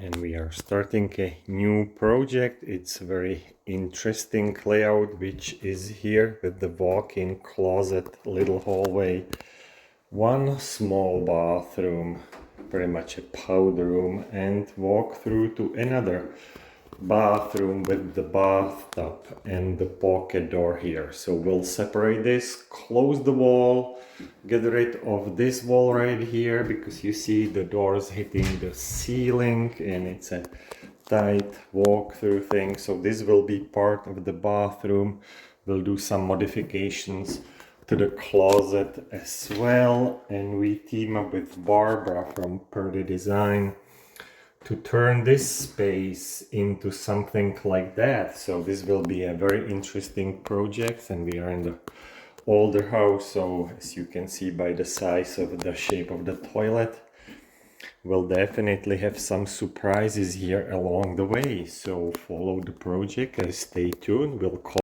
and we are starting a new project. It's a very interesting layout, which is here with the walk-in closet, little hallway, one small bathroom, pretty much a powder room, and walk through to another bathroom with the bathtub and the pocket door here. So we'll separate this, close the wall, get rid of this wall right here, because you see the doors hitting the ceiling and it's a tight walk-through thing. So this will be part of the bathroom. We'll do some modifications to the closet as well, and we team up with Barbara from Purdy Design to turn this space into something like that. So this will be a very interesting project, and we are in the older house, so as you can see by the size of the shape of the toilet, we'll definitely have some surprises here along the way. So follow the project and stay tuned. We'll call